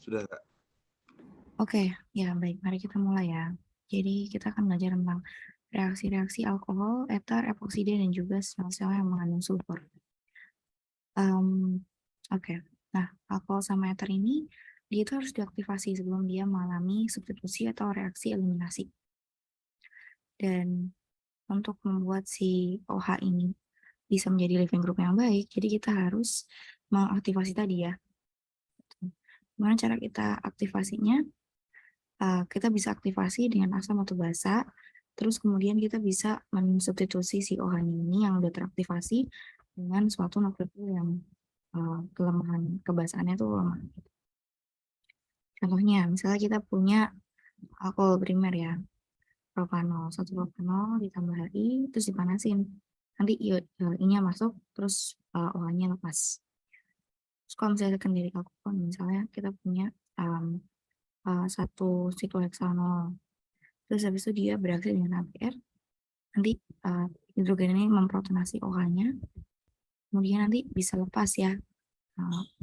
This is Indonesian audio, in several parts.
Sudah, Kak. Oke, ya baik, mari kita mulai ya. Jadi kita akan belajar tentang reaksi-reaksi alkohol, eter, epoksida, dan juga sel-sel yang mengandung sulfur. Oke, nah alkohol sama eter ini dia itu harus diaktifasi sebelum dia mengalami substitusi atau reaksi eliminasi. Dan untuk membuat si OH ini bisa menjadi living group yang baik, jadi kita harus mengaktifasi tadi ya. Gimana cara kita aktifasinya? Kita bisa aktifasi dengan asam atau basa, terus kemudian kita bisa mensubstitusi si OH ini yang udah teraktivasi dengan suatu nukleofil yang kelemahan kebasaannya tuh lemah. Contohnya, misalnya kita punya alkohol primer ya, propanol, satu propanol ditambah HI, terus dipanasin. Nanti I-nya masuk, terus OH-nya lepas. Terus kalau misalnya secondary alkohol, misalnya kita punya satu sikloheksanol, terus habis itu dia bereaksi dengan ABR, nanti hidrogen ini memprotonasi OH-nya, kemudian nanti bisa lepas ya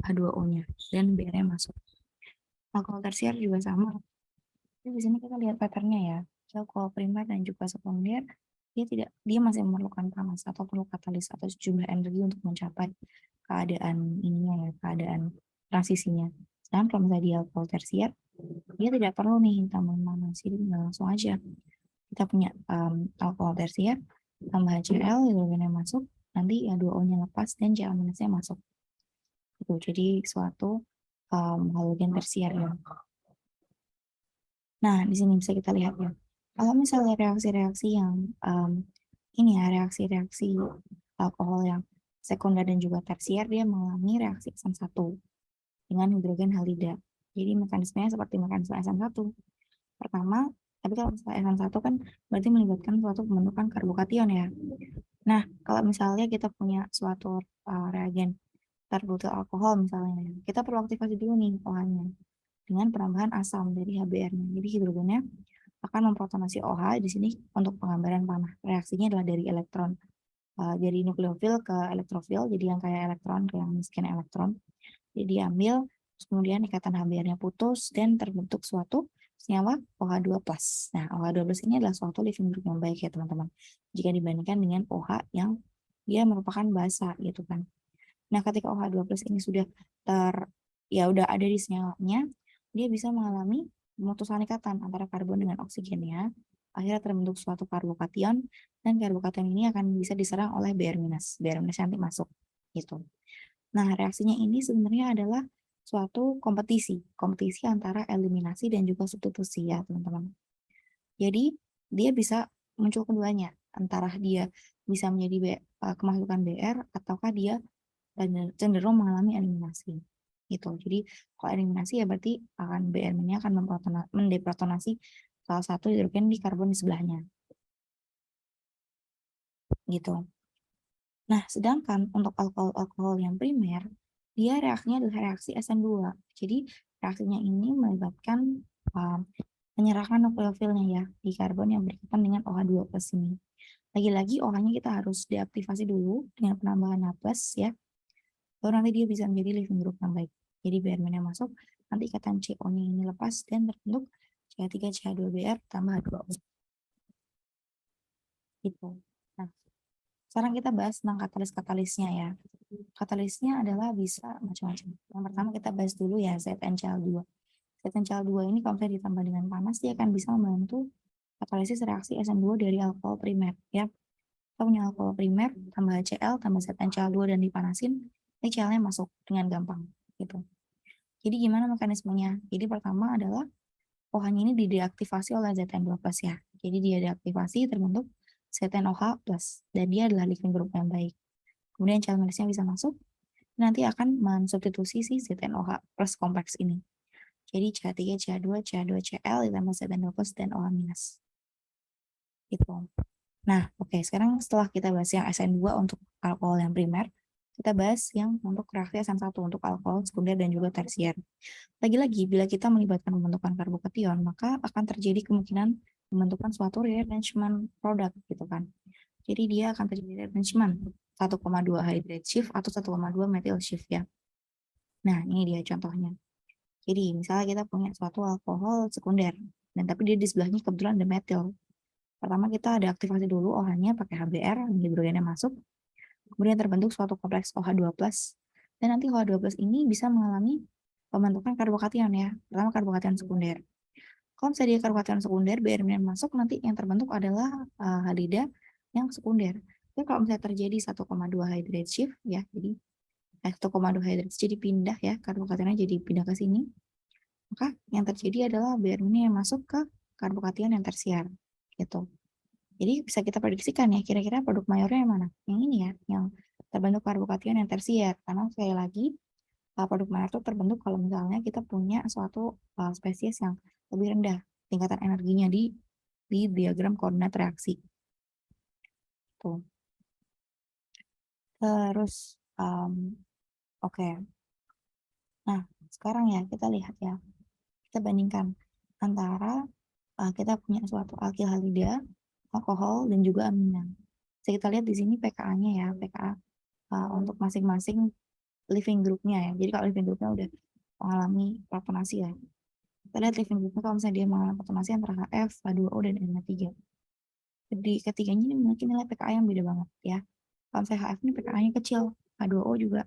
H2O-nya, dan BR-nya masuk. Alkohol tersier juga sama. Jadi di sini kita lihat pattern-nya ya. Alkohol primer dan juga sekunder, dia masih memerlukan panas atau perlu katalis atau sejumlah energi untuk mencapai keadaan ininya ya, keadaan transisinya. Sedangkan kalau misalnya di alkohol tersier, dia tidak perlu nih tambahan panas, jadi langsung aja. Kita punya alkohol tersier, tambah HCl, hidrogennya masuk, nanti H2O-nya lepas, dan Cl-nya masuk. Gitu. Jadi suatu halogen tersier ya. Nah, di sini bisa kita lihat ya. Kalau misalnya reaksi-reaksi yang ini ya, reaksi-reaksi alkohol yang sekunder dan juga tersier, dia mengalami reaksi SN1 dengan hidrogen halida. Jadi mekanismenya seperti mekanisme SN1. Pertama, tapi kalau misalnya SN1 kan berarti melibatkan suatu pembentukan karbokation ya. Nah, kalau misalnya kita punya suatu reagen terbutuh alkohol misalnya, kita perlu aktivasi dulu nih OH-nya dengan penambahan asam dari HBr-nya. Jadi hidrogennya akan memprotonasi OH di sini untuk penggambaran panah. Reaksinya adalah dari elektron, dari nukleofil ke elektrofil, jadi yang kaya elektron ke yang miskin elektron. Jadi diambil, terus kemudian ikatan HBr-nya putus dan terbentuk suatu senyawa OH2+. Nah, OH2+ ini adalah suatu living group yang baik ya teman-teman. Jika dibandingkan dengan OH yang dia merupakan basa gitu kan. Nah, ketika OH2+ ini sudah ya udah ada di senyawanya, dia bisa mengalami pemutusan ikatan antara karbon dengan oksigennya. Akhirnya terbentuk suatu karbokation, dan karbokation ini akan bisa diserang oleh Br-. Br- nanti masuk gitu. Nah, reaksinya ini sebenarnya adalah suatu kompetisi antara eliminasi dan juga substitusi ya, teman-teman. Jadi, dia bisa muncul keduanya, antara dia bisa menjadi kemasukan Br, ataukah dia cenderung mengalami eliminasi. Gitu. Jadi, kalau eliminasi ya berarti akan Br-nya akan mendeprotonasi salah satu hidrogen di karbon di sebelahnya. Gitu. Nah, sedangkan untuk alkohol-alkohol yang primer, dia reaksinya adalah reaksi SN2. Jadi, reaksinya ini melibatkan penyerahan nukleofilnya ya di karbon yang berikatan dengan OH2+ ini. Lagi-lagi OH-nya kita harus deaktivasi dulu dengan penambahan H+ ya. Baru nanti dia bisa menjadi living group yang baik. Jadi Br-nya masuk, nanti ikatan CO-nya ini lepas dan terbentuk CH3CH2Br tambah H2O. Gitu. Nah, sekarang kita bahas tentang katalis-katalisnya ya. Katalisnya adalah bisa macam-macam. Yang pertama kita bahas dulu ya ZnCl2. ZnCl2 ini kalau misalnya ditambah dengan panas, dia akan bisa membantu katalisis reaksi SN2 dari alkohol primer. Ya. Kita punya alkohol primer, tambah HCl, tambah ZnCl2 dan dipanasin, ini Cl-nya masuk dengan gampang. Gitu. Jadi gimana mekanismenya? Jadi pertama adalah OH ini dideaktivasi oleh Zn2+ ya. Jadi dia deaktivasi terbentuk ZnOH+, dan dia adalah living group yang baik. Kemudian Cl- bisa masuk, nanti akan mensubstitusi si ZnOH+ kompleks ini. Jadi CH3, CH2, CH2Cl ditambah Zn2+ dan OH-. Gitu. Nah, oke, sekarang setelah kita bahas yang SN2 untuk alkohol yang primer, kita bahas yang untuk reaksi SN1 untuk alkohol sekunder dan juga tersier. Lagi-lagi, bila kita melibatkan pembentukan karbokation, maka akan terjadi kemungkinan pembentukan suatu rearrangement produk gitu kan. Jadi dia akan terjadi rearrangement 1,2 hydrate shift atau 1,2 methyl shift ya. Nah, ini dia contohnya. Jadi misalnya kita punya suatu alkohol sekunder, dan tapi dia di sebelahnya kebetulan ada metil. Pertama kita ada aktivasi dulu OH-nya pakai HBr, hidrogennya masuk, kemudian terbentuk suatu kompleks OH2+, dan nanti OH2+ ini bisa mengalami pembentukan karbokation ya. Pertama karbokation sekunder. Kalau misalnya dia karbokation sekunder, Br- masuk, nanti yang terbentuk adalah halida yang sekunder. Jadi kalau misalnya terjadi 1,2 hydrate shift ya, jadi 1,2 hydrate jadi pindah ya, karbokationnya jadi pindah ke sini, maka yang terjadi adalah Br- yang masuk ke karbokation yang tersier gitu. Jadi bisa kita prediksikan ya, kira-kira produk mayornya yang mana? Yang ini ya, yang terbentuk karbokation yang tersier. Karena sekali lagi, produk mayor itu terbentuk kalau misalnya kita punya suatu spesies yang lebih rendah tingkatan energinya di diagram koordinat reaksi. Tuh. Terus, oke. Nah, sekarang ya kita lihat ya, kita bandingkan antara kita punya suatu alkil halida, alkohol, dan juga amina. Bisa kita lihat di sini pKa-nya ya, pKa untuk masing-masing living group-nya ya. Jadi kalau living group-nya udah mengalami protonasi ya. Kita lihat living group-nya kalau misalnya dia mengalami protonasi antara HF, H2O, dan NH3. Di ketiganya ini memiliki nilai pKa yang beda banget ya. Kalau misalnya HF ini pKa-nya kecil, H2O juga,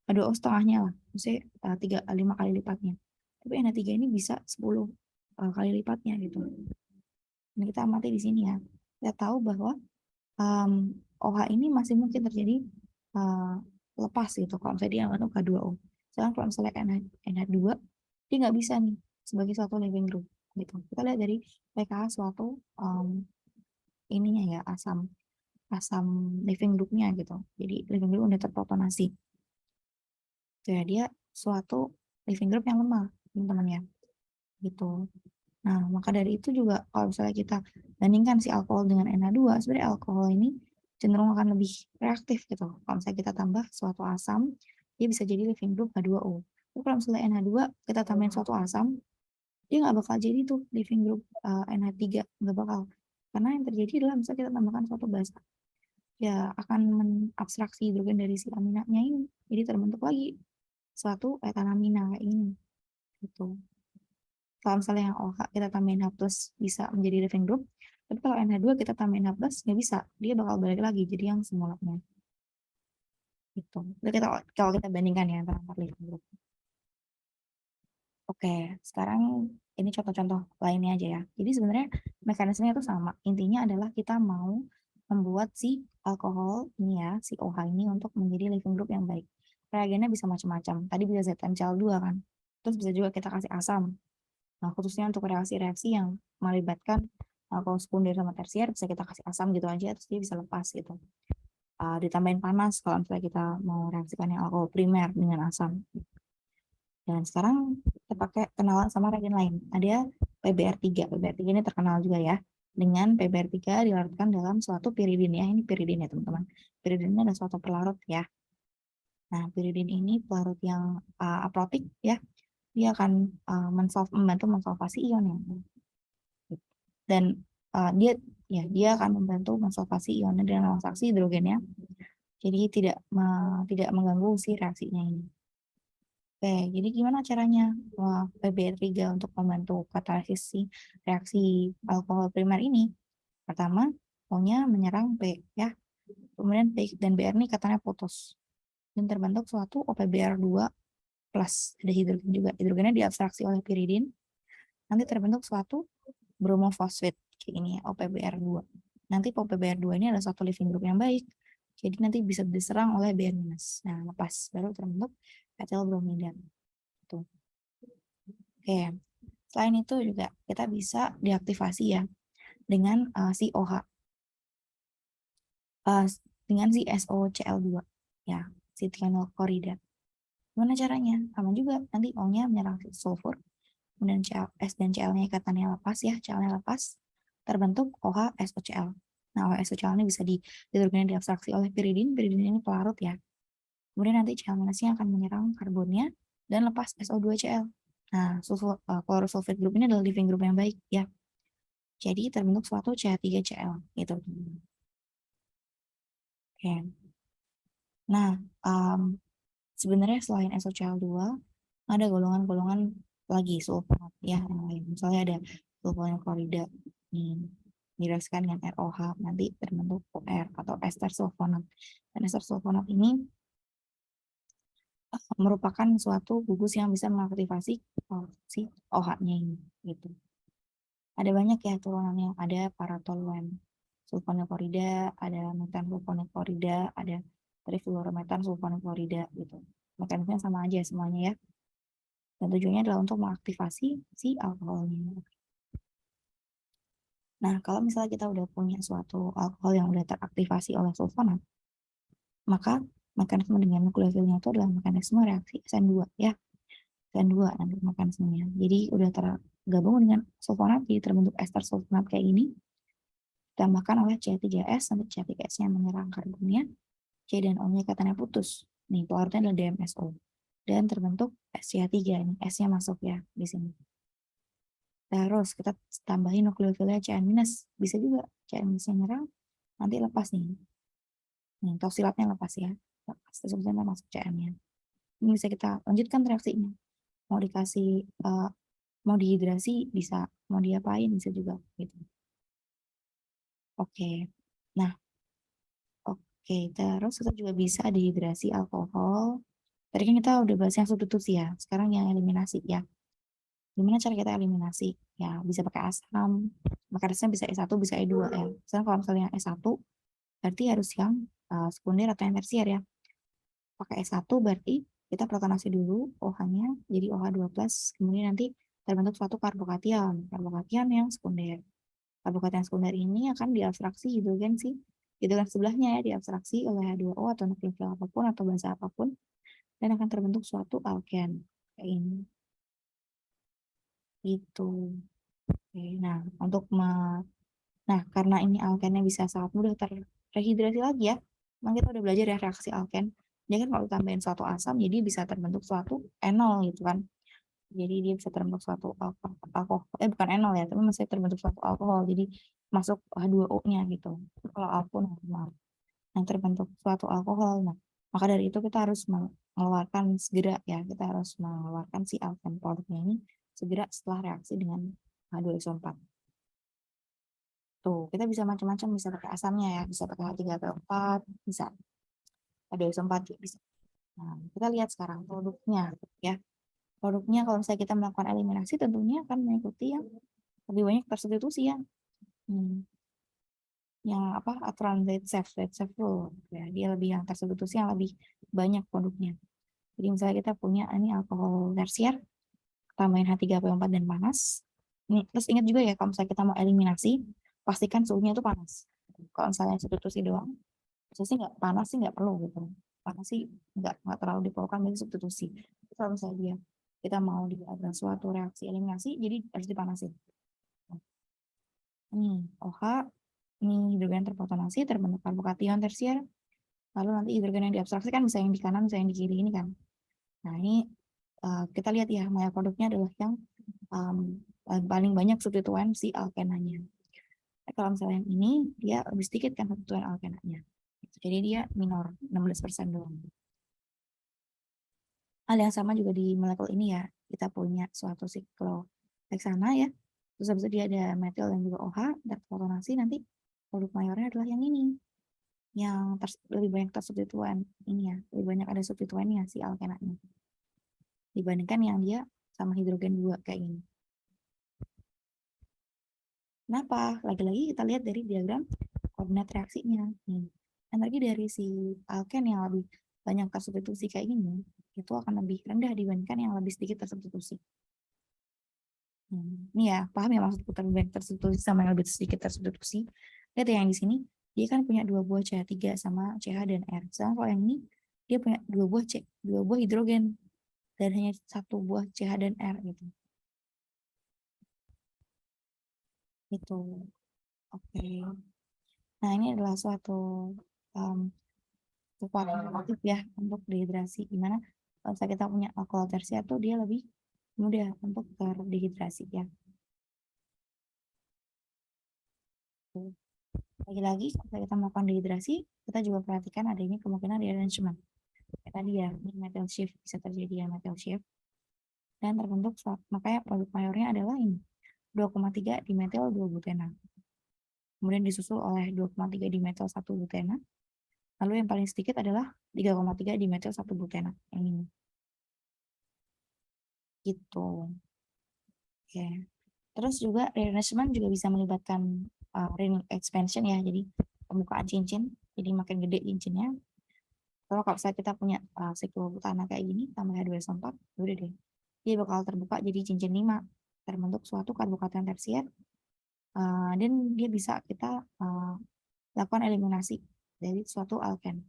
H2O setengahnya lah, maksudnya 5 kali lipatnya. Tapi NH3 ini bisa 10 kali lipatnya gitu. Dan kita amati di sini ya. Kita tahu bahwa OH ini masih mungkin terjadi uh, lepas gitu kalau misalnya dia mengandung K2O. Sedangkan kalau misalnya NH2 dia nggak bisa nih sebagai suatu living group gitu. Kita lihat dari pKa suatu ininya ya, asam asam living groupnya gitu. Jadi living group udah terprotonasi. Jadi dia suatu living group yang lemah teman-teman ya gitu. Nah, maka dari itu juga kalau misalnya kita bandingkan si alkohol dengan NH2, sebenarnya alkohol ini cenderung akan lebih reaktif gitu. Kalau misalnya kita tambah suatu asam, dia bisa jadi living group H2O. Tapi kalau misalnya NH2 kita tambahin suatu asam, dia nggak bakal jadi tuh living group NH3, nggak bakal. Karena yang terjadi adalah misalnya kita tambahkan suatu basa, ya akan mengabstraksi hidrogen dari si aminanya ini. Jadi terbentuk lagi suatu etanamina kayak ini. Gitu. Kalau misalnya yang OH kita tambahin H plus bisa menjadi living group, tapi kalau NH2 kita tambahin H plus nggak bisa, dia bakal balik lagi jadi yang semulanya. Gitu. Jadi kalau kita bandingkan ya antara empat living group. Oke, sekarang ini contoh-contoh lainnya aja ya. Jadi sebenarnya mekanismenya itu sama. Intinya adalah kita mau membuat si alkohol ini ya, si OH ini untuk menjadi living group yang baik. Reagennya bisa macam-macam. Tadi bisa ZnCl2 kan. Terus bisa juga kita kasih asam. Nah, khususnya untuk reaksi-reaksi yang melibatkan alkohol sekunder sama tersier, bisa kita kasih asam gitu aja, terus dia bisa lepas gitu. Ditambahin panas kalau misalnya kita mau reaksikan yang alkohol primer dengan asam. Dan sekarang kita pakai kenalan sama reagen lain. Ada PBr3. PBr3 ini terkenal juga ya. Dengan PBr3 dilarutkan dalam suatu piridin ya. Ini piridin ya teman-teman. Piridin ini adalah suatu pelarut ya. Nah, piridin ini pelarut yang aprotik ya. Dia akan membantu mensolvasi ion ya. Dan dia akan membantu mensolvasi ionnya dengan transaksi hidrogennya. Jadi tidak mengganggu si reaksinya ini. Oke, jadi gimana caranya PBr3 untuk membantu katalisis si reaksi alkohol primer ini? Pertama, O-nya menyerang P ya. Kemudian P dan Br ini katanya putus. Dan terbentuk suatu OPBr2 plus. Ada hidrogen juga. Hidrogennya diabstraksi oleh piridin. Nanti terbentuk suatu bromofosfat kayak ini ya, OPBr2. Nanti OPBr2 ini adalah suatu living group yang baik. Jadi nanti bisa diserang oleh Br-. Nah, lepas baru terbentuk etil bromida. Tuh. Oke. Selain itu juga kita bisa diaktifasi ya dengan si OH dengan si SOCl2 ya, si thionyl klorida. Gimana caranya? Sama juga nanti O-nya menyerang sulfur, kemudian S dan Cl-nya ikatannya lepas ya, Cl-nya lepas, terbentuk OH SOCl. Nah, OH SOCl ini bisa dihidrogennya diabstraksi oleh piridin, piridin ini pelarut ya. Kemudian nanti Cl-nya akan menyerang karbonnya dan lepas SO2Cl. Nah, chlorosulfate group ini adalah living group yang baik ya. Jadi terbentuk suatu CH3Cl gitu. Oke. Nah, sebenarnya selain SOCl2, ada golongan-golongan lagi sulfonat ya yang lain. Misalnya ada sulfonil klorida nih direaksikan dengan ROH nanti terbentuk OR atau ester sulfonat. Dan ester sulfonat ini merupakan suatu gugus yang bisa mengaktifasi si OH-nya ini gitu. Ada banyak ya turunannya, ada paratoluene sulfonil klorida, ada metan sulfonil klorida, ada trifluorometan sulfonil klorida gitu. Mekanismenya sama aja semuanya ya. Dan tujuannya adalah untuk mengaktifasi si alkoholnya. Nah, kalau misalnya kita udah punya suatu alkohol yang udah teraktivasi oleh sulfonat, maka mekanisme dengan nukleofilnya itu adalah mekanisme reaksi SN2 ya. SN2 nanti mekanismenya. Jadi udah tergabung dengan sulfonat, jadi terbentuk ester sulfonat kayak ini, ditambahkan oleh C3S, nanti C3S-nya menyerang karbonnya, C dan O-nya katanya putus. Nih, pelarutnya adalah DMSO. Dan terbentuk SCH3, ini S-nya masuk ya di sini. Terus kita tambahin nukleofilnya Cn-, bisa juga Cn-nya nyerang, nanti lepas nih. Nih, toksilatnya lepas ya. Lepas, terus kemudian masuk Cn-nya. Ini bisa kita lanjutkan reaksinya. Mau dikasih, mau dihidrasi bisa, mau diapain bisa juga gitu. Oke. Nah, oke, terus kita juga bisa dehidrasi alkohol. Tadi kan kita udah bahas yang substitusi ya, sekarang yang eliminasi ya. Gimana cara kita eliminasi? Ya, bisa pakai asam. Maka asam bisa E1, bisa E2 ya. Misalnya kalau misalnya yang E1, berarti harus yang sekunder atau yang tersier ya. Pakai S1 berarti kita protonasi dulu OH-nya jadi OH2+, kemudian nanti terbentuk suatu karbokation. Karbokation yang sekunder. Karbokation sekunder ini akan diabstraksi hidrogen sih. Hidrogen sebelahnya ya diabstraksi oleh H2O atau nukleofil apapun atau basa apapun dan akan terbentuk suatu alken kayak ini. Gitu. Oke, nah untuk nah karena ini alkennya bisa sangat mudah terrehidrasi lagi ya. Memang kita udah belajar ya reaksi alken. Dia kan kalau tambahin suatu asam jadi bisa terbentuk suatu enol gitu kan. Jadi dia bisa terbentuk suatu alkohol, bukan enol ya, tapi masih terbentuk suatu alkohol. Jadi masuk H2O-nya gitu. Kalau alkohol normal. Nah, terbentuk suatu alkohol. Nah, maka dari itu kita harus mengeluarkan segera ya, kita harus mengeluarkan si alken produknya ini segera setelah reaksi dengan H2SO4. Tuh, kita bisa macam-macam, bisa pakai asamnya ya, bisa pakai H3PO4, bisa H2SO4 juga bisa. Nah, kita lihat sekarang produknya ya. Produknya kalau misalnya kita melakukan eliminasi tentunya akan mengikuti yang lebih banyak tersubstitusi ya. Yang apa aturan Z-safe rule ya, dia lebih yang tersubstitusi yang lebih banyak produknya. Jadi misalnya kita punya ini alkohol tersier, tambahin H3PO4 dan panas. Ini terus ingat juga ya kalau misalnya kita mau eliminasi, pastikan suhunya itu panas. Kalau misalnya substitusi doang, saya sih nggak panas sih nggak perlu gitu. Panas sih nggak terlalu diperlukan bagi substitusi. Kalau misalnya kita mau ada suatu reaksi eliminasi, jadi harus dipanasin. OH, ini hidrogen terprotonasi terbentuk karbokation tersier. Lalu nanti hidrogen yang diabstraksi kan bisa yang di kanan, bisa yang di kiri ini kan. Nah ini kita lihat ya, maya produknya adalah yang paling banyak substituen si alkenanya. Nah, kalau misalnya yang ini, dia lebih sedikit kan substituen alkenanya. Jadi dia minor, 16% doang. Hal yang sama juga di molekul ini ya, kita punya suatu sikloheksana ya, terus habis itu dia ada metil dan juga OH, terprotonasi nanti produk mayornya adalah yang ini, yang lebih banyak tersubstituen ini ya, lebih banyak ada substituennya si alkenanya dibandingkan yang dia sama hidrogen 2 kayak ini. Kenapa? Lagi-lagi kita lihat dari diagram koordinat reaksinya. Energi dari si alken yang lebih banyak tersubstitusi kayak gini, itu akan lebih rendah dibandingkan yang lebih sedikit tersubstitusi. Ini ya, paham ya maksudku lebih banyak tersubstitusi sama yang lebih sedikit tersubstitusi. Lihat ya yang di sini, dia kan punya 2 buah CH3 sama CH dan R. Sedangkan kalau yang ini, dia punya 2 buah hidrogen dan hanya 1 buah CH dan R gitu. Itu. Oke. Nah, ini adalah suatu kekuatan aktif ya untuk dehidrasi. Dimana kalau kita punya alkohol tersier tuh dia lebih mudah untuk terdehidrasi ya. Lagi-lagi kalau kita melakukan dehidrasi, kita juga perhatikan adanya kemungkinan rearrangement. Kayak tadi ya, metal shift bisa terjadi ya metal shift. dan terbentuk suatu, makanya produk mayornya adalah ini 2,3 dimetil 2 butena. Kemudian disusul oleh 2,3 dimetil 1 butena. Lalu yang paling sedikit adalah 3,3 dimetil 1 butena. Yang ini. Gitu. Oke. Terus juga rearrangement juga bisa melibatkan ring expansion ya. Jadi pembukaan cincin. Jadi makin gede cincinnya. Kalau misalnya kita punya siklus tanah kayak gini, tambah H2SO4, udah deh. Dia bakal terbuka jadi cincin 5. Terbentuk suatu karbokation tersier. Dan dia bisa kita lakukan eliminasi dari suatu alken.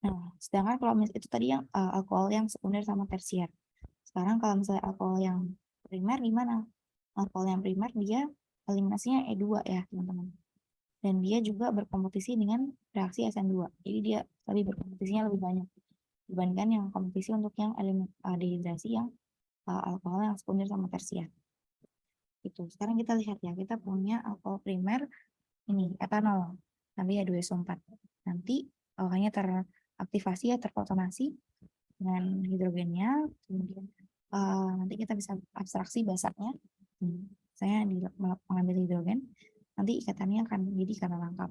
Nah, sedangkan kalau itu tadi yang alkohol yang sekunder sama tersier. Sekarang kalau misalnya alkohol yang primer gimana? Alkohol yang primer dia eliminasinya E2 ya, teman-teman. Dan dia juga berkompetisi dengan reaksi SN2. Jadi dia lebih berkompetisinya lebih banyak dibandingkan yang kompetisi untuk yang dehidrasi yang alkohol yang sekunder sama tersier. Itu. Sekarang kita lihat ya, kita punya alkohol primer ini etanol, nanti H2SO4. Nanti hanya teraktivasi ya, terprotonasi dengan hidrogennya, kemudian nanti kita bisa abstraksi basanya. Saya mengambil hidrogen, nanti ikatannya akan menjadi ikatan lengkap,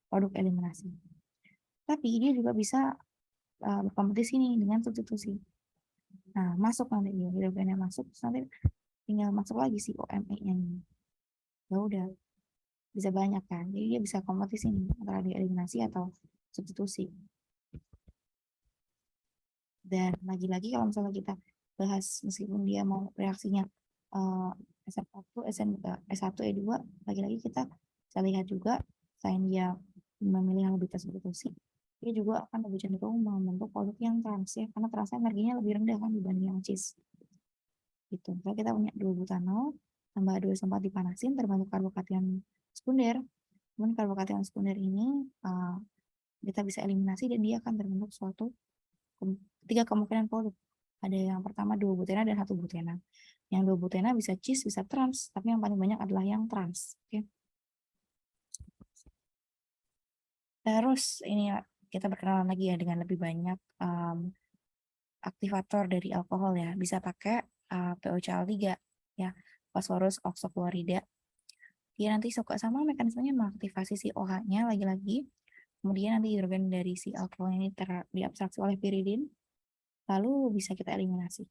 produk eliminasi. Tapi dia juga bisa berkompetisi nih dengan substitusi. Nah, masuk nanti hidrogennya masuk, nanti tinggal masuk lagi si OME-nya nih. Ya udah, bisa banyak kan. Jadi dia bisa kompetisi nih antara dieliminasi atau substitusi. Dan lagi-lagi kalau misalnya kita bahas meskipun dia mau reaksinya SN1, S1, E2, lagi-lagi kita bisa lihat juga selain dia memilih yang lebih tersubstitusi, dia juga akan lebih cenderung membentuk produk yang trans ya, karena transnya energinya lebih rendah kan dibanding yang cis. Gitu. Misalnya kita punya 2 butanol tambah 2 sempat dipanasin terbentuk karbokation sekunder. Kemudian karbokation sekunder ini kita bisa eliminasi dan dia akan terbentuk suatu 3 kemungkinan produk. Ada yang pertama 2 butena dan 1 butena. Yang 2 butena bisa cis, bisa trans, tapi yang paling banyak adalah yang trans. Oke. Terus ini kita berkenalan lagi ya dengan lebih banyak aktivator dari alkohol ya. Bisa pakai POCl3 ya, fosforus oksoklorida. Dia nanti suka sama mekanismenya mengaktifasi si OH-nya lagi-lagi. Kemudian nanti hidrogen dari si alkohol ini diabstraksi oleh piridin, lalu bisa kita eliminasi.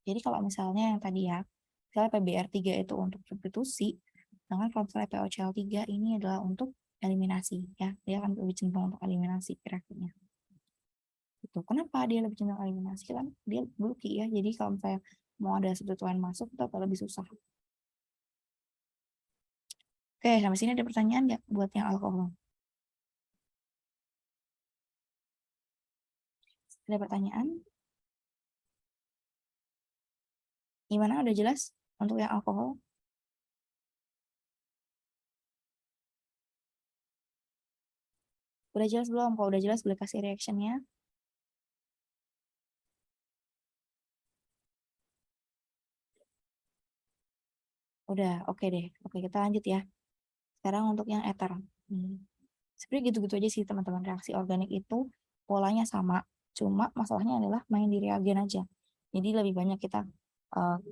Jadi kalau misalnya yang tadi ya, misalnya PBr3 itu untuk substitusi, sedangkan kalau misalnya POCl3 ini adalah untuk eliminasi ya, dia akan lebih cenderung untuk eliminasi reaksinya. Itu kenapa dia lebih cenderung eliminasi kan? Dia bulky ya, jadi kalau misalnya mau ada substituen masuk itu akan lebih susah. Oke, sampai sini ada pertanyaan nggak buat yang alkohol? Ada pertanyaan? Gimana? Udah jelas untuk yang alkohol? Udah jelas belum? Kalau udah jelas boleh kasih reactionnya. Udah, oke deh. Oke, kita lanjut ya. Sekarang untuk yang ether. Sebenarnya gitu-gitu aja sih teman-teman. Reaksi organik itu polanya sama. Cuma masalahnya adalah main di reagen aja. Jadi lebih banyak kita,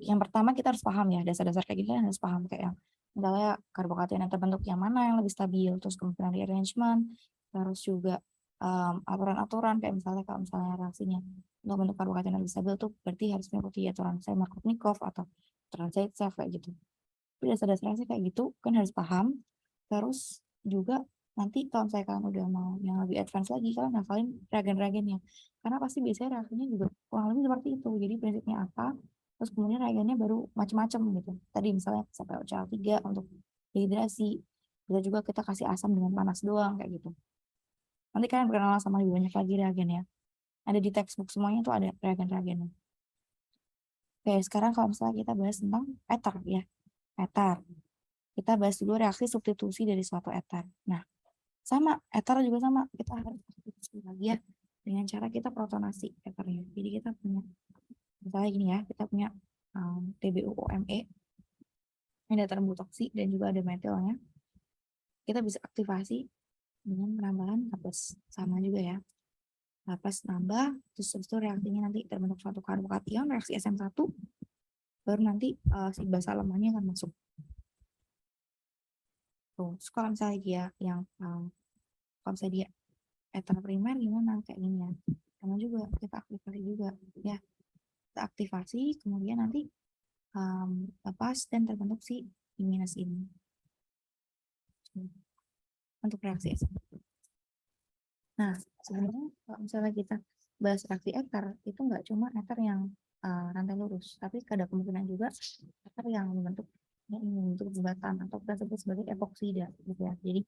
yang pertama kita harus paham ya, dasar-dasar kayak gini kan harus paham kayak yang, misalnya karbokation yang terbentuk yang mana yang lebih stabil, terus kemudian rearrangement, terus juga aturan-aturan kayak misalnya kalau misalnya reaksinya untuk bentuk karbokation yang lebih stabil tuh berarti harus mengikuti aturan saya Markovnikov atau aturan Zaitsev kayak gitu. Tapi dasar-dasarnya sih kayak gitu kan harus paham. Terus juga nanti kalau misalnya kalian udah mau yang lebih advance lagi, kalian hafalin reagen-reagennya. Karena pasti biasanya reaksinya juga kurang lebih seperti itu. Jadi prinsipnya apa, terus kemudian reagennya baru macam-macam gitu. Tadi misalnya sampai OCl3 untuk dehidrasi. Bisa juga kita kasih asam dengan panas doang kayak gitu. Nanti kalian berkenalan sama lebih banyak lagi reagen ya. Ada di textbook semuanya tuh ada reagen-reagennya. Oke, sekarang kalau misalnya kita bahas tentang ether ya. Ether. Kita bahas dulu reaksi substitusi dari suatu ether. Nah, sama, ether juga sama. Kita harus substitusi lagi ya dengan cara kita protonasi ethernya. Jadi kita punya, misalnya gini ya, kita punya TBOOME, ini ada terbutoksi dan juga ada metilnya. Kita bisa aktivasi dengan penambahan H+, sama juga ya. plus nambah, terus habis itu reaksinya nanti terbentuk suatu karbokation, reaksi SM1, baru nanti si basa lemahnya akan masuk. Tuh, terus kalau misalnya dia yang kalau misalnya dia eter primer gimana kayak gini ya, sama juga kita aktifasi juga ya, kita aktifasi kemudian nanti lepas dan terbentuk si minus ini untuk reaksi SM. Nah, sebenarnya kalau misalnya kita bahas reaksi eter, itu nggak cuma eter yang rantai lurus, tapi ada kemungkinan juga eter yang membentuk jembatan atau kita sebut sebagai epoksida, gitu ya. Jadi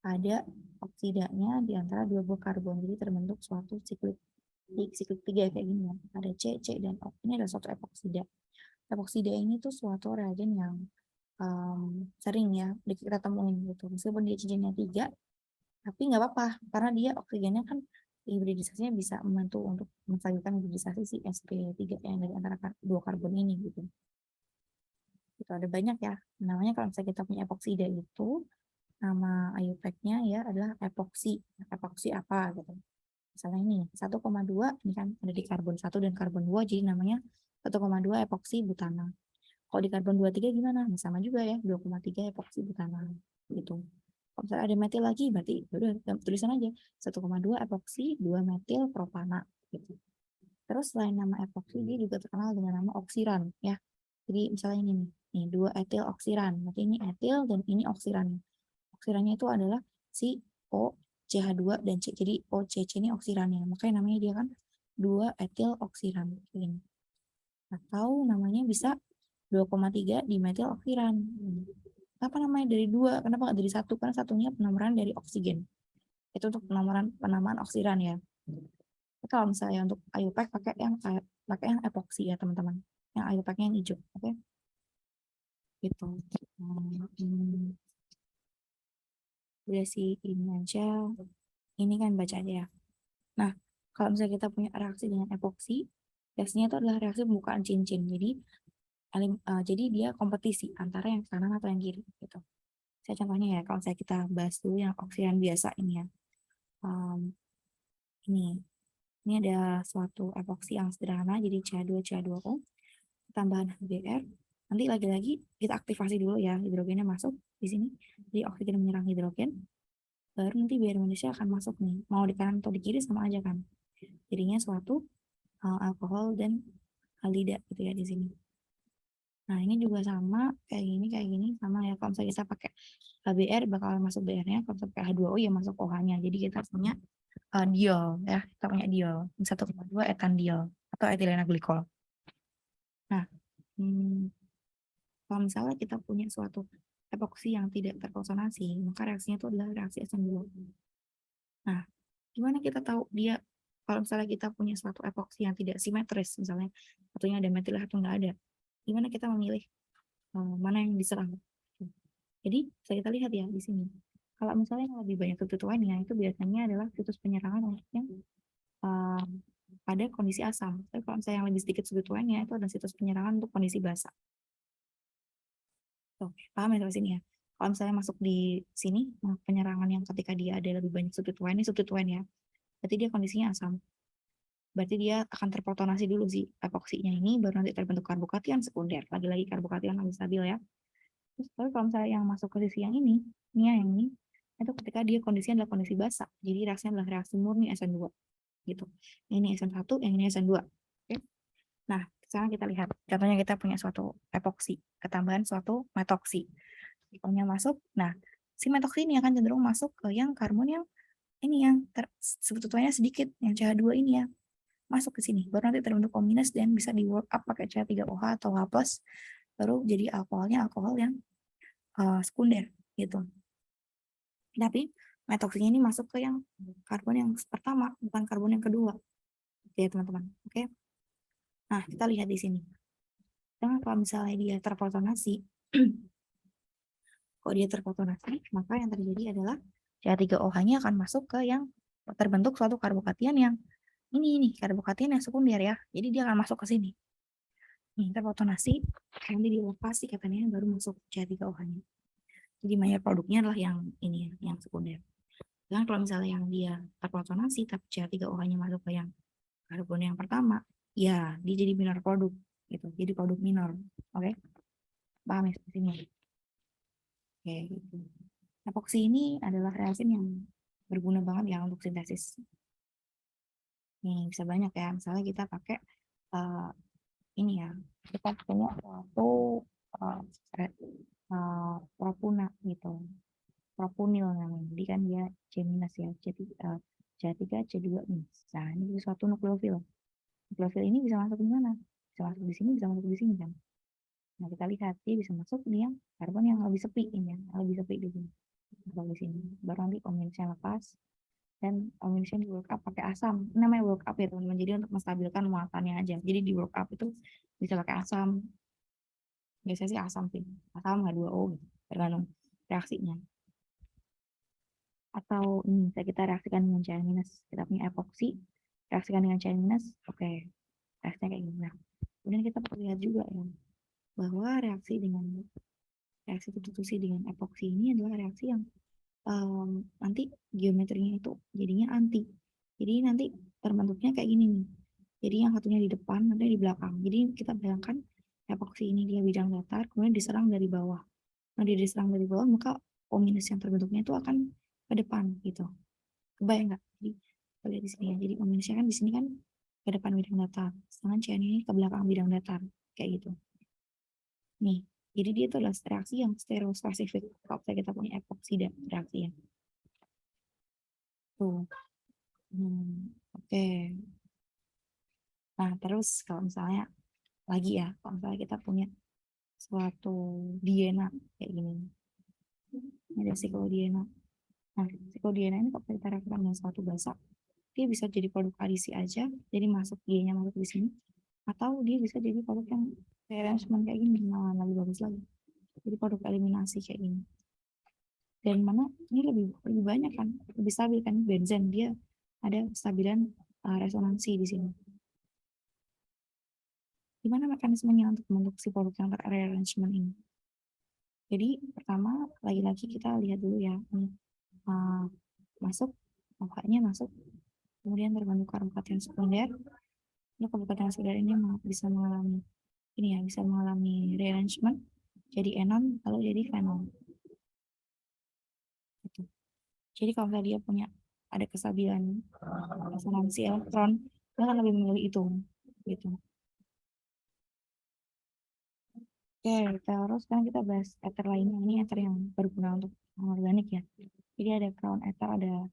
ada oksidanya di antara dua buah karbon, jadi terbentuk suatu siklik tiga kayak gini ya. Ada C, C dan O. Ini adalah suatu epoksida. Epoksida ini tuh suatu reagen yang sering ya kita temuin gitu. Meskipun dia cincinnya 3, tapi nggak apa-apa karena dia oksigennya kan hibridisasinya bisa membantu untuk menstabilkan hibridisasi si sp3 yang dari antara dua karbon ini gitu. Itu ada banyak ya. Namanya kalau misalnya kita punya epoksida itu nama IUPAC-nya ya adalah epoksi. Epoksi apa gitu. Misalnya ini 1,2 ini kan ada di karbon 1 dan karbon 2 jadi namanya 1,2 epoksi butana. Kalau di karbon 23 gimana? Nah, sama juga ya 2,3 epoksi butana gitu. Kalau misalnya ada metil lagi berarti udah tulisan aja 1,2 epoksi 2 metil propana gitu. Terus selain nama epoksi dia juga terkenal dengan nama oksiran ya. Jadi misalnya ini nih 2 etil oksiran. Berarti ini etil dan ini oksiran. Oksirannya itu adalah si O, CH2 dan C. Jadi OCC ini oksirannya. Makanya namanya dia kan 2 etil oksiran ini. Atau namanya bisa 2,3 dimetil oksiran. Kenapa namanya dari 2? Kenapa nggak dari 1? Karena satunya penomoran dari oksigen. Itu untuk penamaan oksiran ya. Kalau misalnya untuk IUPAC pakai yang epoksi ya teman-teman. Yang IUPAC-nya yang hijau, oke? Okay? Gitu. Udah sih ini aja. Ini kan baca aja ya. Nah, kalau misalnya kita punya reaksi dengan epoksi, reaksinya itu adalah reaksi pembukaan cincin. Jadi dia kompetisi antara yang kanan atau yang kiri gitu. Saya contohnya ya, kalau saya kita bahas dulu yang oksidan biasa ini ya. Ini ada suatu epoksi yang sederhana, jadi CH2CH2O tambahan HBr. Nanti lagi-lagi kita aktivasi dulu ya, hidrogennya masuk di sini. Jadi oksigen menyerang hidrogen, baru nanti biar manusia akan masuk nih. Mau di kanan atau di kiri sama aja kan. Jadinya suatu alkohol dan halida gitu ya di sini. Nah, ini juga sama kayak gini sama ya. Kalau misalnya kita pakai HBr bakal masuk BR-nya, kalau pakai H2O ya masuk OH-nya. Jadi kita punya diol ya, kita punya diol 1,2 etandiol atau etilena glikol. Nah, kalau misalnya kita punya suatu epoksi yang tidak terprotonasi, maka reaksinya itu adalah reaksi SM2. Nah, gimana kita tahu dia kalau misalnya kita punya suatu epoksi yang tidak simetris, misalnya satunya ada metil, satu nggak ada, gimana kita memilih mana yang diserang? Jadi, bisa kita lihat ya di sini. Kalau misalnya yang lebih banyak substituennya, itu biasanya adalah situs penyerangan untuk yang pada kondisi asam. Tapi kalau misalnya yang lebih sedikit substituennya, itu ada situs penyerangan untuk kondisi basa. Oke, paham ya sampai sini ya? Kalau misalnya masuk di sini, penyerangan yang ketika dia ada lebih banyak substituen, ini substituen ya. Berarti dia kondisinya asam. Berarti dia akan terprotonasi dulu sih epoksinya ini, baru nanti terbentuk karbokation sekunder. Lagi-lagi karbokation lebih stabil ya. Terus tapi kalau misalnya yang masuk ke sisi yang ini yang ini, itu ketika dia kondisinya adalah kondisi basa. Jadi reaksinya adalah reaksi murni SN2. Gitu. Ini SN1, yang ini SN2. Oke. Nah, sekarang kita lihat. Contohnya kita punya suatu epoksi, ketambahan suatu metoksi. Ikonnya masuk. Nah, si metoksi ini akan cenderung masuk ke yang karbon yang ini yang sebetulnya sedikit, yang CH2 ini ya. Masuk ke sini. Baru nanti terbentuk O- dan bisa di work up pakai CH3OH atau H+, baru jadi alkoholnya alkohol yang sekunder gitu. Tapi metoksinya ini masuk ke yang karbon yang pertama, bukan karbon yang kedua. Oke, teman-teman. Oke. Nah, kita lihat di sini. Karena kalau misalnya dia terprotonasi, kalau dia terprotonasi, maka yang terjadi adalah CH3OH-nya akan masuk ke yang terbentuk suatu karbokation yang ini karbokation yang sekunder ya. Jadi dia akan masuk ke sini. Nih, terprotonasi, nanti dilepas si katanya baru masuk CH3OH-nya. Jadi mayor produknya adalah yang ini yang sekunder. Dan kalau misalnya yang dia terprotonasi tapi CH3OH-nya masuk ke yang karbon yang pertama, ya dia jadi minor produk gitu. Jadi produk minor. Oke? Paham ya seperti ini? Oke, gitu. Epoksi ini adalah reagen yang berguna banget ya untuk sintesis. Nih, bisa banyak ya. Misalnya kita pakai ini ya, kita punya suatu uh, propuna gitu. Propunil namanya. Jadi kan dia C minus ya, C3, C2 minus. Nah, ini suatu nukleofil. Nukleofil ini bisa masuk di mana? Bisa masuk di sini, bisa masuk di sini kan. Nah, kita lihat dia bisa masuk di yang karbon yang lebih sepi ini ya, lebih sepi di sini. Masuk di sini. Baru nanti kombinasinya lepas dan kombinasinya di work up pakai asam. Ini namanya work up ya teman-teman. Jadi untuk menstabilkan muatannya aja. Jadi di work up itu bisa pakai asam. Biasanya sih asam sih. Asam H2O gitu. Tergantung reaksinya. Atau ini bisa kita reaksikan dengan Cl minus. Kita punya epoksi, reaksikan dengan Cl minus. Oke, reaksinya kayak gini. Nah, kemudian kita perlu lihat juga ya bahwa reaksi substitusi dengan epoksi ini adalah reaksi yang nanti geometrinya itu jadinya anti. Jadi nanti terbentuknya kayak gini nih. Jadi yang satunya di depan, nanti di belakang. Jadi kita bayangkan epoksi ini dia bidang datar, kemudian diserang dari bawah. Nah, dia diserang dari bawah, maka O minus yang terbentuknya itu akan ke depan gitu. Kebayang nggak? Jadi kita lihat di sini ya. Jadi O minusnya kan di sini kan ke depan bidang datar. Sedangkan CN ini ke belakang bidang datar. Kayak gitu. Nih, jadi dia itu adalah reaksi yang stereospesifik. Kalau kita punya epoksi dan reaksi ya. Tuh. Oke. Nah, terus kalau misalnya lagi ya, kalau misalnya kita punya suatu diena kayak gini. Ini ada siklodiena. Nah, siklodiena ini kalau kita reaksikan dengan suatu basa, dia bisa jadi produk adisi aja, jadi masuk dia-nya masuk di sini, atau dia bisa jadi produk yang rearrangement kayak gini, nah lebih bagus lagi. Jadi produk eliminasi kayak gini. Dan mana ini lebih banyak kan, lebih stabil kan benzen dia ada stabilan resonansi di sini. Gimana mekanismenya untuk membentuk si produk yang terarrangement ini? Jadi pertama lagi-lagi kita lihat dulu ya, masuk, pokoknya masuk, kemudian terbentuk karbohidrat yang sekunder. Lalu karbohidrat yang sekunder ini bisa mengalami ini ya, bisa mengalami rearrangement jadi enon lalu jadi fenol. Gitu. Jadi kalau dia punya ada kesabilan resonansi elektron, dia akan lebih memilih itu. Gitu. Oke, terus sekarang kita bahas ether lainnya. Ini ether yang berguna untuk organik ya. Jadi ada crown ether, ada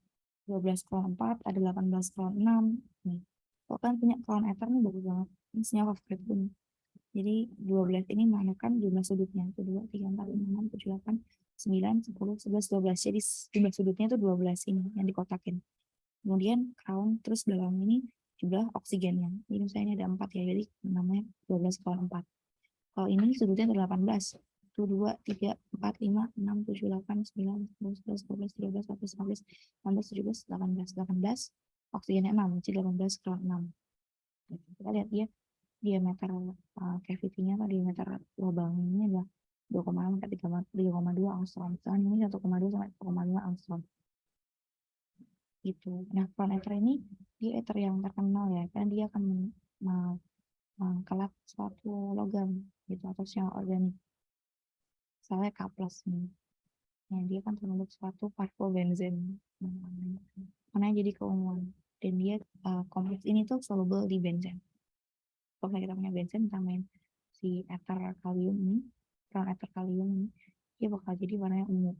12 crown 4, ada 18 crown 6. Nih. Kalau kan punya crown ether nih bagus banget. Ini senyawa favorit pun. Jadi 12 ini menandakan jumlah sudutnya. Itu 2, 3, 4, 5, 6, 7, 8, 9, 10, 11, 12. Jadi jumlah sudutnya itu 12 ini yang dikotakin. Kemudian crown, terus dalam ini jumlah oksigennya. Jadi misalnya ini ada 4 ya, jadi namanya 12 crown 4. Kalau ini sudutnya ada 18. Itu 2, 3, 4, 5, 6, 7, 8, 9, 10, 11, 12, 13, 14, 15, 16, 17, 18. 18, oksigennya 6, jadi 18 crown 6. Kita lihat dia diameter cavity-nya atau diameter lubang ini adalah 2,6 sampai 3,2 angstrom. Misalnya ini 1,2 sampai 1,5 angstrom. Gitu. Nah, crown ether ini dia ether yang terkenal ya, karena dia akan mengkelap suatu logam gitu atau senyawa organik. Misalnya K+ nih. Nah, dia kan terbentuk suatu parflubenzen. Karena jadi keunguan. Dan dia kompleks ini tuh soluble di benzen. Kalau kita punya benzen, tambahin si ether kalium ini, crown ether kalium ini, dia bakal jadi warnanya ungu.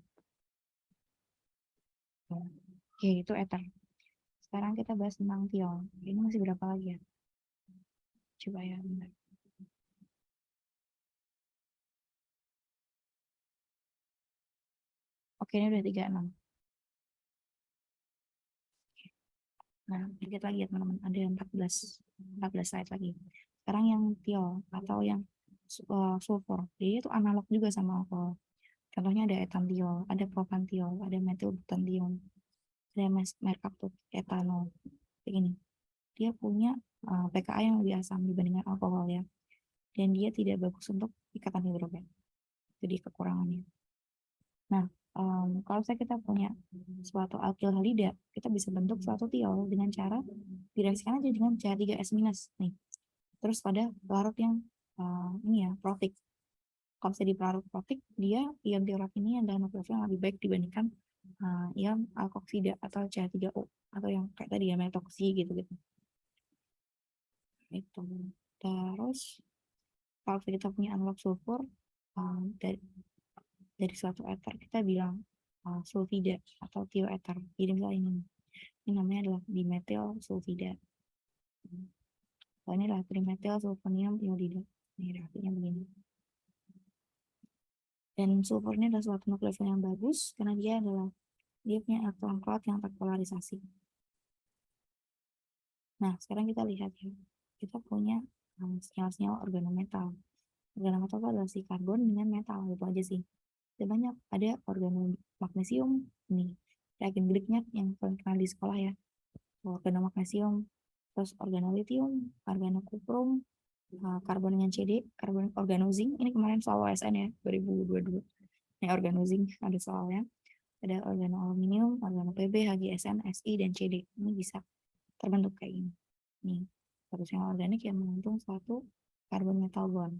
Oke, itu ether. Sekarang kita bahas tentang thiol. Ini masih berapa lagi ya? Coba ya, bentar. Oke, ini udah 36. Nah, dikit lagi ya teman-teman. Ada 14 slide lagi. Sekarang yang thiol atau yang sulfur. Dia itu analog juga sama alkohol. Contohnya ada etantiol, ada propantiol, ada metylbutantiol, ada merkaptut etanol. Begini. Dia punya pKa yang lebih asam dibandingkan alkohol ya. Dan dia tidak bagus untuk ikatan hidrogen. Jadi kekurangannya. Nah, Kalau kita punya suatu alkyl halida, kita bisa bentuk suatu tiol dengan cara direaksikan aja dengan CH3S minus nih. Terus pada larut yang ini ya, protik. Kalau misalnya di pelarut protik, dia ion tiorat ini yang dalam nukleofil lebih baik dibandingkan ion alkoksida atau CH3O atau yang kayak tadi ya metoksi gitu-gitu. Itu. Terus kalau kita punya analog sulfur dari suatu ether kita bilang sulfida atau tioether. Jadi misalnya ini namanya adalah dimetil sulfida. Ini adalah trimetil sulfonium iodida. Ini reaksinya begini. Dan sulfur ini adalah suatu nukleofil yang bagus karena dia punya elektron cloud yang terpolarisasi. Nah, sekarang kita lihat ya. Kita punya senyawa-senyawa organometal. Organometal itu adalah si karbon dengan metal, itu aja sih. Dan banyak, ada organomagnesium, nih, reagen Grignard yang paling kenal di sekolah ya. Organomagnesium, terus organolitium, organokuprum, karbon dengan CD, karbon organozing, ini kemarin soal OSN ya, 2022. Ini organozing, ada soalnya. Ada organoaluminium, organo PB, HGSN, SI, dan CD. Ini bisa terbentuk kayak ini. Nih, harusnya organik yang mengandung suatu karbon metal bond.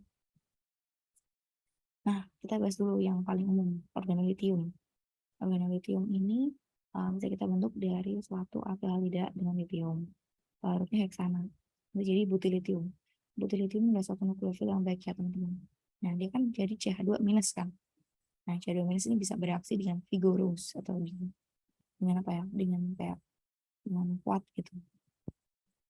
Nah, kita bahas dulu yang paling umum, organolitium. Organolitium ini bisa kita bentuk dari suatu alkyl halida dengan litium. Larutnya heksana. Jadi butilitium. Butilitium adalah suatu nukleofil yang baik ya teman-teman. Nah, dia kan jadi CH2 minus kan. Nah, CH2 minus ini bisa bereaksi dengan vigorous atau dengan apa ya? Dengan kuat gitu.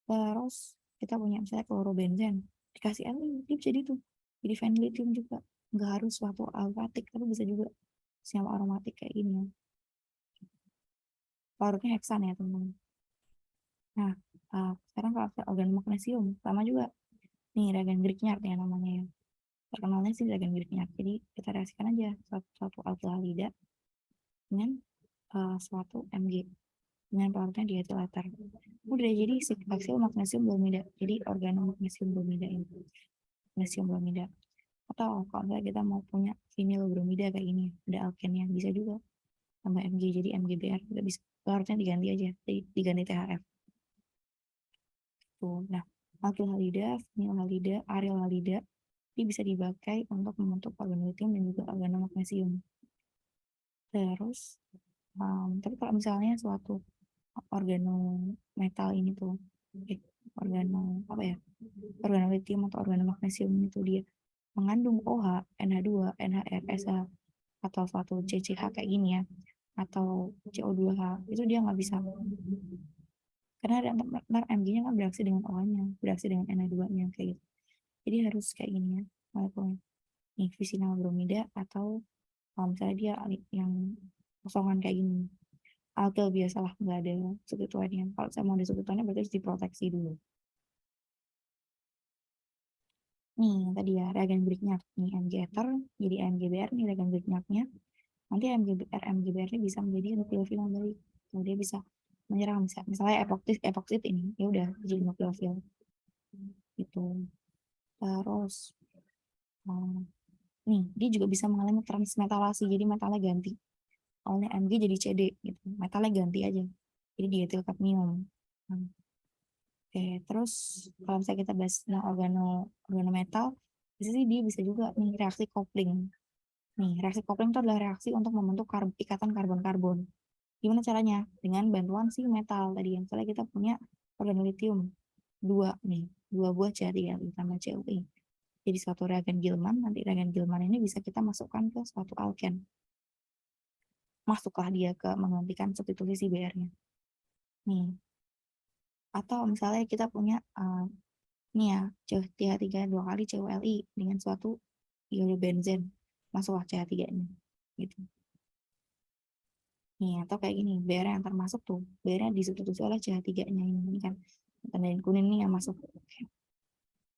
Terus kita punya misalnya klorobenzen. Dikasih Li, dia bisa jadi phenylitium juga. Nggak harus suatu aromatik, tapi bisa juga senyawa aromatik kayak ini ya. Larutnya heksan ya teman-teman. Nah, sekarang kalau organ magnesium, sama juga. Nih, reagen Grignard ya namanya ya. Terkenalnya sih reagen Grignard. Jadi kita reaksikan aja suatu alkyl halida dengan suatu Mg dengan pelarutnya diethyl ether. Udah jadi aksil magnesium bromida. Jadi organo magnesium bromida ini. Magnesium bromida. Atau kalau misalnya kita mau punya vinyl bromida kayak ini, ada alkennya, bisa juga tambah Mg jadi MgBr. Kita bisa pelarutnya diganti aja, diganti THF. Tuh. Nah, alkyl halida, vinyl halida, aryl halida, ini bisa dipakai untuk membentuk organolitium dan juga organomagnesium. Terus, tapi kalau misalnya suatu organometal ini tuh, organolitium atau organomagnesium itu dia mengandung OH, NH2, NHR, SH, atau suatu CCH kayak gini ya, atau CO2H, itu dia nggak bisa. Karena ntar Mg-nya kan bereaksi dengan OH-nya, bereaksi dengan NH2-nya kayak gitu. Jadi harus kayak gini ya, molekulnya. Nih, visinal bromida atau kalau misalnya dia yang kosongan kayak gini. Alkyl biasalah, nggak ada substituennya. Kalau saya mau ada substituennya berarti harus diproteksi dulu. Nih, tadi ya, reagen Grignard. Nih, Mg ether, jadi MgBr, nih reagen Grignardnya. Nanti MgBr ini bisa menjadi nukleofil yang baik. Jadi dia bisa menyerang, misalnya epoksit ini, ya udah jadi nukleofil. Gitu. Terus, nih, dia juga bisa mengalami transmetalasi, jadi metalnya ganti. Awalnya Mg jadi CD, gitu. Metalnya ganti aja. Jadi dietil kadmium. Oke, terus kalau misalnya kita bahas tentang organometal, bisa sih dia bisa juga nih reaksi coupling. Nih, reaksi coupling itu adalah reaksi untuk membentuk ikatan karbon-karbon. Gimana caranya? Dengan bantuan si metal tadi yang misalnya kita punya organolitium dua buah CH3 ditambah CuI. Jadi suatu reagen Gilman, nanti reagen Gilman ini bisa kita masukkan ke suatu alken. Masuklah dia ke menggantikan substitusi BR-nya. Nih, atau misalnya kita punya ini ya, CH3 dua kali CuLi dengan suatu iodobenzen, masuklah CH3-nya. Gitu. Nih, atau kayak gini, BR yang termasuk tuh, BR disubstitusi oleh CH3-nya ini kan. Tandain kuning nih yang masuk.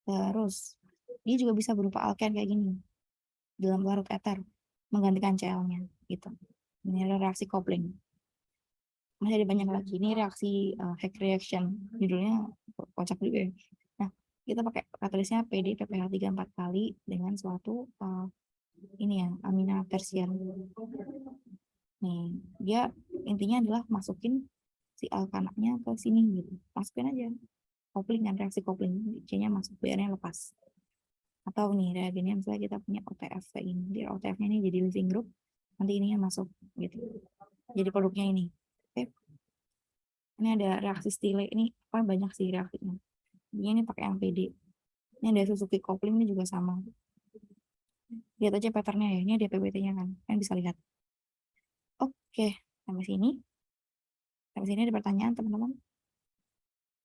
Terus, dia juga bisa berupa alken kayak gini, dalam larut ether, menggantikan Cl-nya. Gitu. Ini adalah reaksi coupling. Masih ada banyak lagi. Ini reaksi Heck reaction. Judulnya kocak juga ya. Nah, kita pakai katalisnya PD PPH 3 4 kali dengan suatu ini ya, amina tersier. Nih, dia intinya adalah masukin si alkananya ke sini gitu. Masukin aja. Kopling kan, reaksi kopling. C-nya masuk, Br-nya lepas. Atau nih, reagennya misalnya kita punya OTF kayak ini. Jadi OTF-nya ini jadi living group. Nanti ininya masuk gitu. Jadi produknya ini. Oke. Ini ada reaksi Stille. Ini apa banyak sih reaksinya. Ini pakai MPD. Ini ada Suzuki kopling ini juga sama. Lihat aja patternnya ya. Ini ada PBT-nya kan. Kalian bisa lihat. Oke, sampai sini. Sampai sini ada pertanyaan teman-teman.